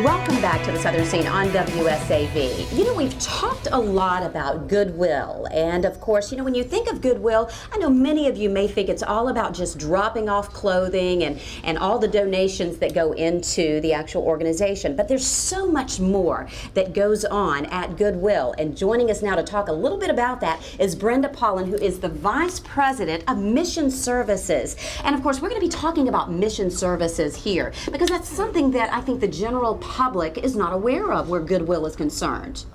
Welcome back to the Southern Scene on WSAV. You know, we've talked a lot about Goodwill, and of course, you know, when you think of Goodwill, I know many of you may think it's all about just dropping off clothing and all the donations that go into the actual organization, but there's so much more that goes on at Goodwill, and joining us now to talk a little bit about that is Brenda Paulin, who is the Vice President of Mission Services. And of course, we're going to be talking about mission services here, because that's something that I think the general public is not aware of where Goodwill is concerned.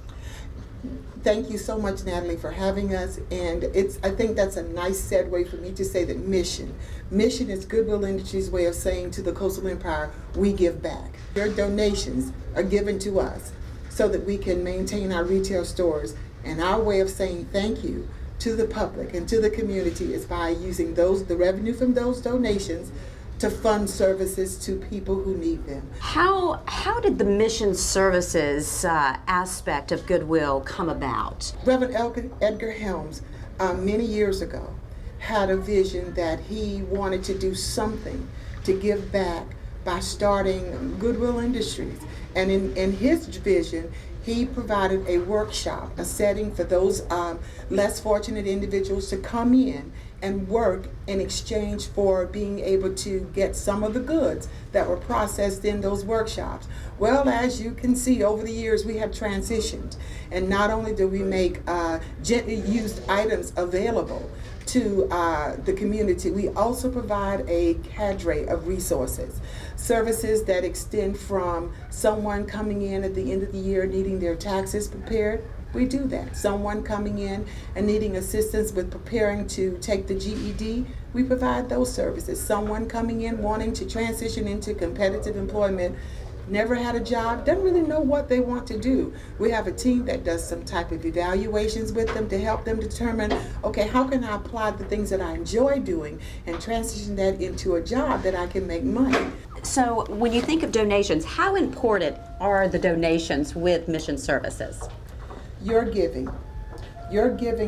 Thank you so much, Natalie, for having us. And I think that's a nice segue for me to say that mission is Goodwill Industries' way of saying to the Coastal Empire, we give back. Your donations are given to us so that we can maintain our retail stores. And our way of saying thank you to the public and to the community is by using the revenue from those donations to fund services to people who need them. How did the mission services aspect of Goodwill come about? Reverend Edgar Helms, many years ago, had a vision that he wanted to do something to give back by starting Goodwill Industries. And in his vision, he provided a workshop, a setting for those less fortunate individuals to come in and work in exchange for being able to get some of the goods that were processed in those workshops. Well, as you can see, over the years we have transitioned, and not only do we make gently used items available to the community, we also provide a cadre of resources, services that extend from someone coming in at the end of the year needing their taxes prepared. We do that. Someone coming in and needing assistance with preparing to take the GED, we provide those services. Someone coming in wanting to transition into competitive employment, never had a job, doesn't really know what they want to do. We have a team that does some type of evaluations with them to help them determine, okay, how can I apply the things that I enjoy doing and transition that into a job that I can make money. So when you think of donations, how important are the donations with mission services? Your giving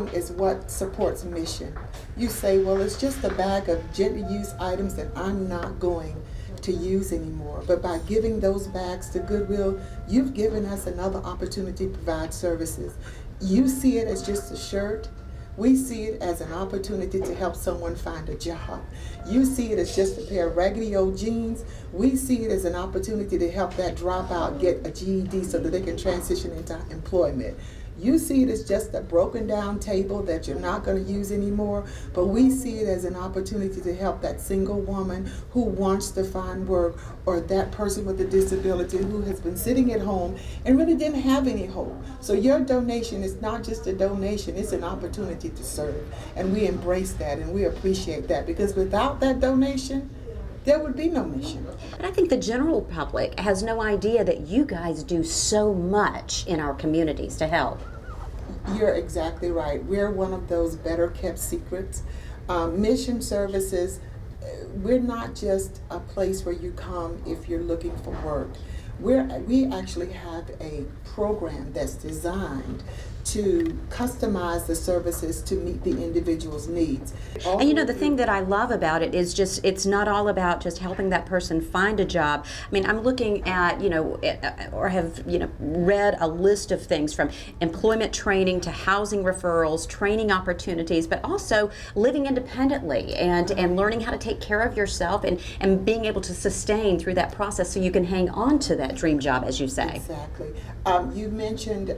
is what supports mission. You say, well, it's just a bag of gently used items that I'm not going to use anymore. But by giving those bags to Goodwill, you've given us another opportunity to provide services. You see it as just a shirt. We see it as an opportunity to help someone find a job. You see it as just a pair of raggedy old jeans. We see it as an opportunity to help that dropout get a GED so that they can transition into employment. You see it as just a broken down table that you're not going to use anymore, but we see it as an opportunity to help that single woman who wants to find work, or that person with a disability who has been sitting at home and really didn't have any hope. So your donation is not just a donation, it's an opportunity to serve. And we embrace that and we appreciate that, because without that donation, there would be no mission. And I think the general public has no idea that you guys do so much in our communities to help. You're exactly right. We're one of those better kept secrets. Mission services, we're not just a place where you come if you're looking for work. We actually have a program that's designed to customize the services to meet the individual's needs. And you know, the thing that I love about it is just, it's not all about just helping that person find a job. I mean, I'm looking at, you know, or have, you know, read a list of things from employment training to housing referrals, training opportunities, but also living independently and learning how to take care of yourself and being able to sustain through that process so you can hang on to that dream job, as you say. Exactly. You mentioned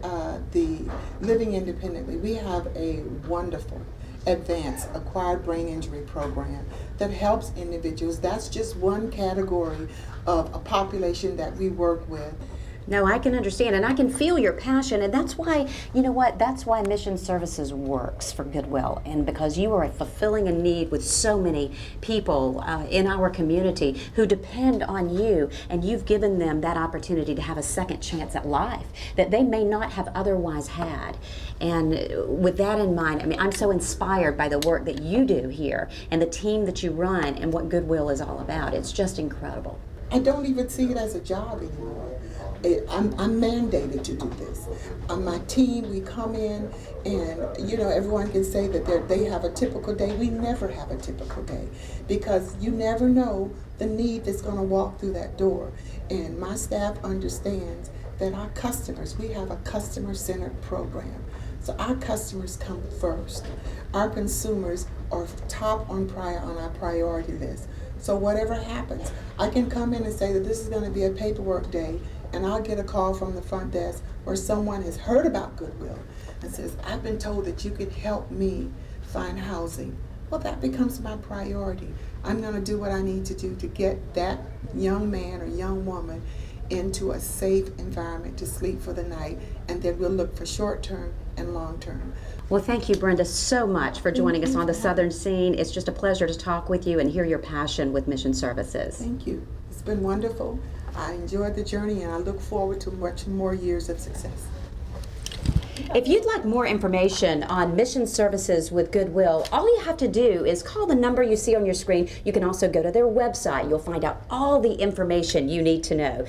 the living independently. We have a wonderful advanced acquired brain injury program that helps individuals. That's just one category of a population that we work with. No, I can understand, and I can feel your passion, and that's why, you know what, that's why Mission Services works for Goodwill, and because you are fulfilling a need with so many people in our community who depend on you, and you've given them that opportunity to have a second chance at life that they may not have otherwise had. And with that in mind, I mean, I'm so inspired by the work that you do here and the team that you run and what Goodwill is all about. It's just incredible. I don't even see it as a job anymore. I'm mandated to do this. My team, we come in, and everyone can say that they have a typical day. We never have a typical day, because you never know the need that's going to walk through that door. And my staff understands that our customers, we have a customer-centered program. So our customers come first. Our consumers are top on our priority list. So whatever happens, I can come in and say that this is going to be a paperwork day, and I'll get a call from the front desk where someone has heard about Goodwill and says, I've been told that you could help me find housing. Well, that becomes my priority. I'm going to do what I need to do to get that young man or young woman into a safe environment to sleep for the night, and then we'll look for short-term and long-term. Well, thank you, Brenda, so much for joining us on the Southern Scene. It's just a pleasure to talk with you and hear your passion with Mission Services. Thank you. It's been wonderful. I enjoyed the journey, and I look forward to much more years of success. If you'd like more information on Mission Services with Goodwill, all you have to do is call the number you see on your screen. You can also go to their website. You'll find out all the information you need to know.